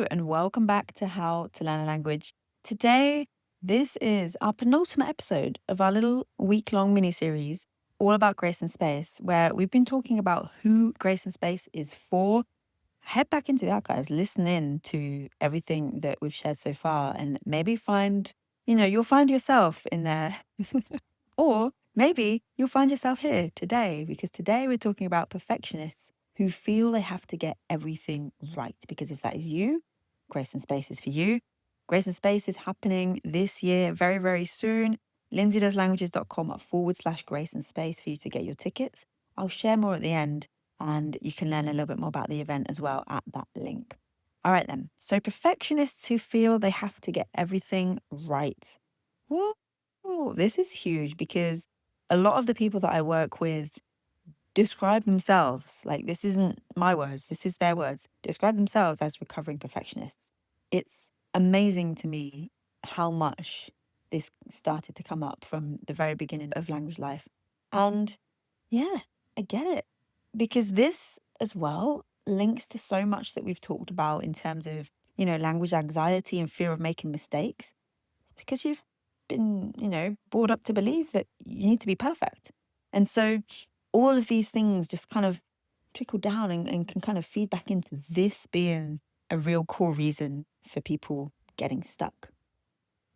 and welcome back to How to Learn a Language. Today, this is our penultimate episode of our little week-long mini-series all about grace and space, where we've been talking about who grace and space is for. Head back into the archives, listen in to everything that we've shared so far, and maybe you'll find yourself in there. Or maybe you'll find yourself here today, because today we're talking about perfectionists who feel they have to get everything right. Because if that is you, Grace and Space is for you. Grace and Space is happening this year very, very soon. lindsaydoeslanguages.com/grace and space for you to get your tickets. I'll share more at the end, and you can learn a little bit more about the event as well at that link. All right then. So perfectionists who feel they have to get everything right. Whoa, this is huge, because a lot of the people that I work with describe themselves, like, this isn't my words, this is their words, describe themselves as recovering perfectionists. It's amazing to me how much this started to come up from the very beginning of language life. And yeah, I get it, because this as well links to so much that we've talked about in terms of, language anxiety and fear of making mistakes. It's because you've been, brought up to believe that you need to be perfect. And so all of these things just kind of trickle down and can kind of feed back into this being a real core reason for people getting stuck.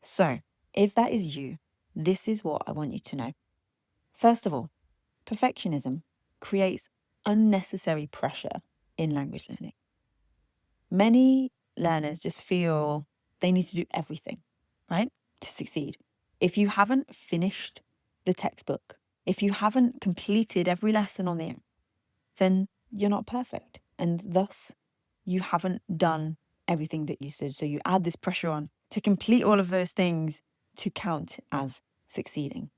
So if that is you, this is what I want you to know. First of all, perfectionism creates unnecessary pressure in language learning. Many learners just feel they need to do everything, right, to succeed. If you haven't finished the textbook, if you haven't completed every lesson on the app, then you're not perfect. And thus, you haven't done everything that you should. So you add this pressure on to complete all of those things to count as succeeding.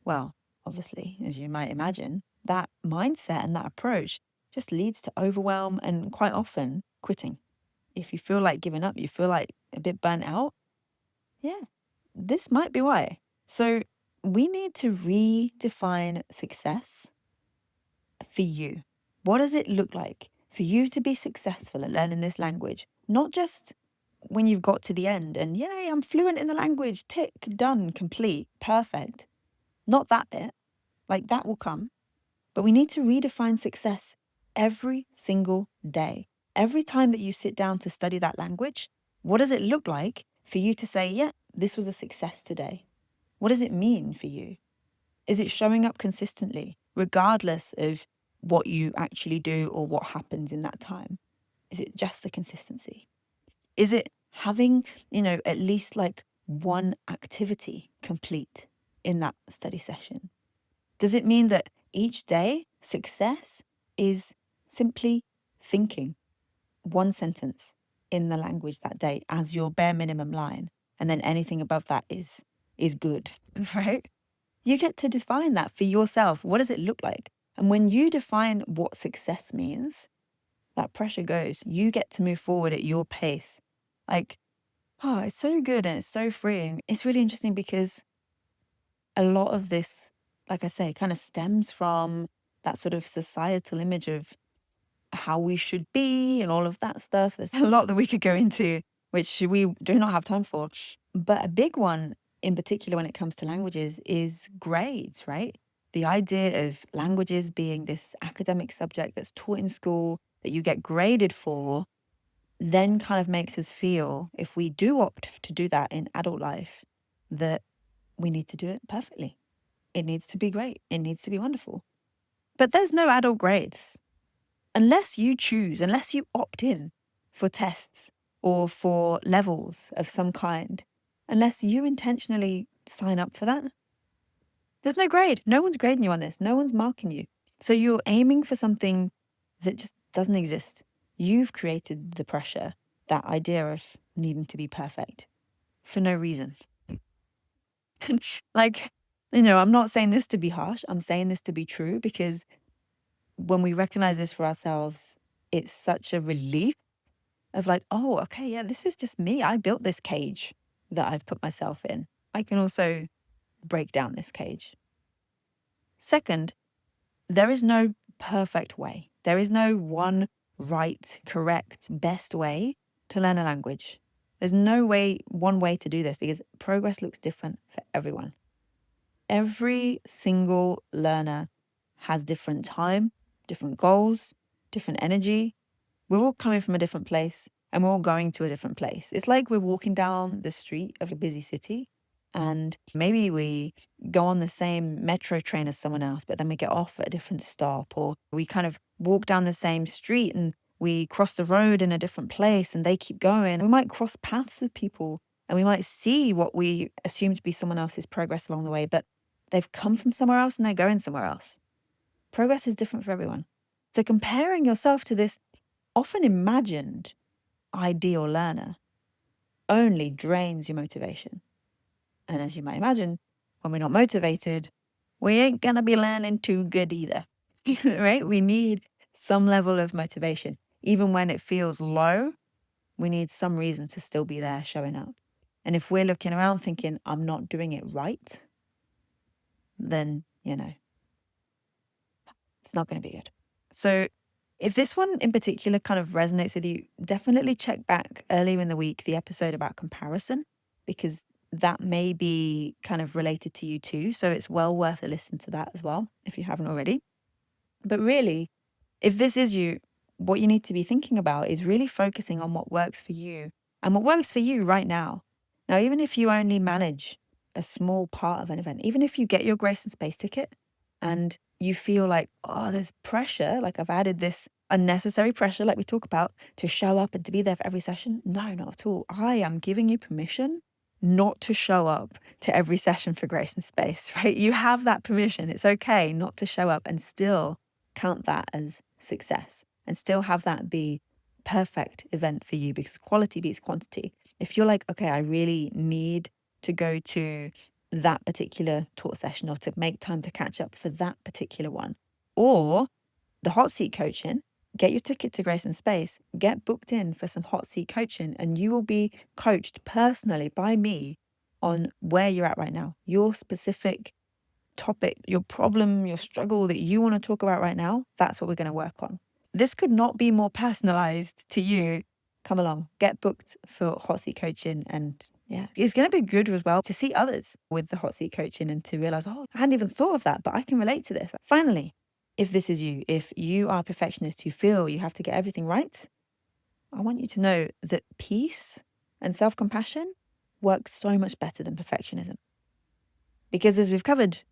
Well, obviously, as you might imagine, that mindset and that approach just leads to overwhelm and quite often quitting. If you feel like giving up, you feel like a bit burnt out, yeah, this might be why. So we need to redefine success for you. What does it look like for you to be successful at learning this language? Not just when you've got to the end and, yay, I'm fluent in the language, tick, done, complete, perfect. Not that bit. Like, that will come. But we need to redefine success every single day. Every time that you sit down to study that language, what does it look like for you to say, yeah, this was a success today? What does it mean for you? Is it showing up consistently, regardless of what you actually do or what happens in that time? Is it just the consistency? Is it having, at least like one activity complete in that study session? Does it mean that each day success is simply thinking one sentence in the language that day as your bare minimum line, and then anything above that is good, right? You get to define that for yourself. What does it look like? And when you define what success means, that pressure goes. You get to move forward at your pace. Like, oh, it's so good and it's so freeing. It's really interesting because a lot of this, like I say, kind of stems from that sort of societal image of how we should be and all of that stuff. There's a lot that we could go into, which we do not have time for. But a big one in particular when it comes to languages is grades, right? The idea of languages being this academic subject that's taught in school that you get graded for, then kind of makes us feel, if we do opt to do that in adult life, that we need to do it perfectly. It needs to be great. It needs to be wonderful. But there's no adult grades. Unless you choose, unless you opt in for tests or for levels of some kind, unless you intentionally sign up for that, there's no grade. No one's grading you on this. No one's marking you. So you're aiming for something that just doesn't exist. You've created the pressure, that idea of needing to be perfect for no reason. Like, I'm not saying this to be harsh. I'm saying this to be true, because when we recognize this for ourselves, it's such a relief of like, oh, okay, yeah, this is just me. I built this cage that I've put myself in. I can also break down this cage. Second, there is no perfect way. There is no one right, correct, best way to learn a language. There's no one way to do this because progress looks different for everyone. Every single learner has different time, different goals, different energy. We're all coming from a different place and we're all going to a different place. It's like we're walking down the street of a busy city and maybe we go on the same metro train as someone else, but then we get off at a different stop, or we kind of walk down the same street and we cross the road in a different place and they keep going. We might cross paths with people and we might see what we assume to be someone else's progress along the way, but they've come from somewhere else and they're going somewhere else. Progress is different for everyone. So comparing yourself to this often imagined ideal learner only drains your motivation. And as you might imagine, when we're not motivated, we ain't going to be learning too good either, right? We need some level of motivation. Even when it feels low, we need some reason to still be there showing up. And if we're looking around thinking, I'm not doing it right, then, it's not going to be good. So if this one in particular kind of resonates with you, definitely check back earlier in the week, the episode about comparison, because that may be kind of related to you too. So it's well worth a listen to that as well, if you haven't already. But really, if this is you, what you need to be thinking about is really focusing on what works for you and what works for you right now. Now, even if you only manage a small part of an event, even if you get your Grace and Space ticket and you feel like, oh, there's pressure, like I've added this unnecessary pressure, like we talk about, to show up and to be there for every session. No, not at all. I am giving you permission not to show up to every session for Grace and Space, right? You have that permission. It's okay not to show up and still count that as success and still have that be perfect event for you, because quality beats quantity. If you're like, okay, I really need to go to that particular talk session or to make time to catch up for that particular one, or the hot seat coaching, get your ticket to Grace and Space, get booked in for some hot seat coaching, and you will be coached personally by me on where you're at right now, your specific topic, your problem, your struggle that you want to talk about right now. That's what we're going to work on. This could not be more personalized to you. Come along, get booked for hot seat coaching. And yeah, it's going to be good as well to see others with the hot seat coaching and to realize, oh, I hadn't even thought of that, but I can relate to this. Finally, if this is you, if you are a perfectionist who feel you have to get everything right, I want you to know that peace and self-compassion work so much better than perfectionism. Because as we've covered,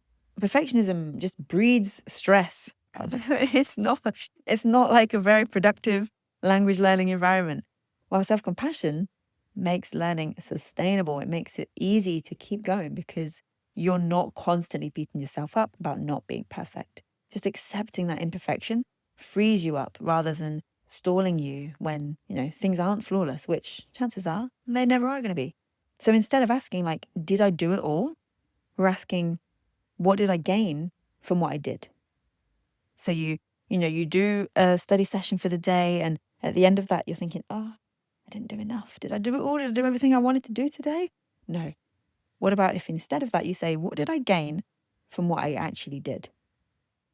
perfectionism just breeds stress. It's not like a very productive language learning environment. While self-compassion makes learning sustainable. It makes it easy to keep going because you're not constantly beating yourself up about not being perfect. Just accepting that imperfection frees you up rather than stalling you when, things aren't flawless, which chances are they never are going to be. So instead of asking like, did I do it all? We're asking, what did I gain from what I did? So you do a study session for the day, and at the end of that, you're thinking, I didn't do enough. Did I do it all? Did I do everything I wanted to do today? No. What about if instead of that, you say, what did I gain from what I actually did?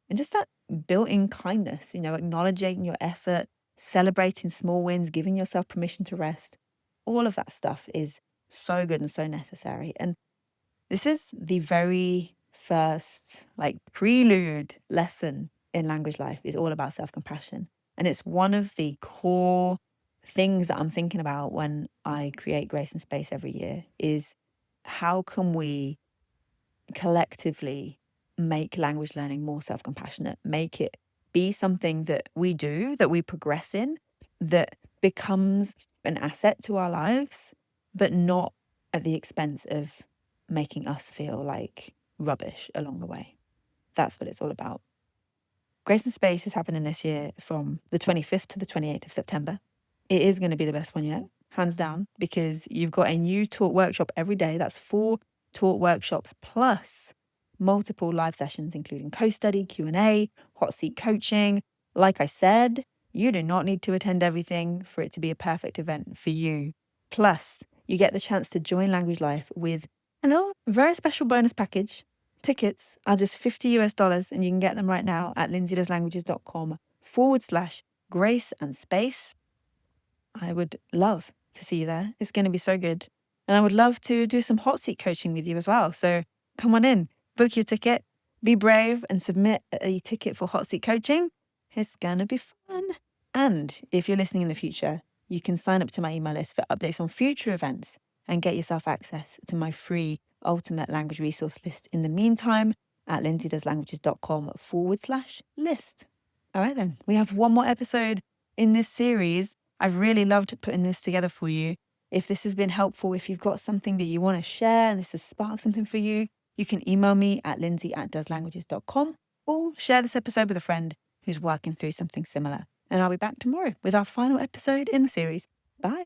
And just that built-in kindness, acknowledging your effort, celebrating small wins, giving yourself permission to rest. All of that stuff is so good and so necessary. And this is the very first prelude lesson in Language Life is all about self-compassion. And it's one of the core things that I'm thinking about when I create Grace and Space every year is how can we collectively make language learning more self-compassionate, make it be something that we do, that we progress in, that becomes an asset to our lives, but not at the expense of making us feel like rubbish along the way. That's what it's all about. Grace and Space is happening this year from the 25th to the 28th of September. It is going to be the best one yet, hands down, because you've got a new talk workshop every day. That's 4 talk workshops plus multiple live sessions, including co-study, Q&A, hot seat coaching. Like I said, you do not need to attend everything for it to be a perfect event for you. Plus, you get the chance to join Language Life with a little very special bonus package. Tickets are just $50 and you can get them right now at lindsaydoeslanguages.com/grace and space. I would love to see you there. It's going to be so good. And I would love to do some hot seat coaching with you as well. So come on in, book your ticket, be brave and submit a ticket for hot seat coaching. It's going to be fun. And if you're listening in the future, you can sign up to my email list for updates on future events and get yourself access to my free ultimate language resource list in the meantime at lindsaydoeslanguages.com/list. All right, then. We have one more episode in this series. I've really loved putting this together for you. If this has been helpful, if you've got something that you want to share and this has sparked something for you, you can email me at lindsay@doeslanguages.com or share this episode with a friend who's working through something similar. And I'll be back tomorrow with our final episode in the series. Bye.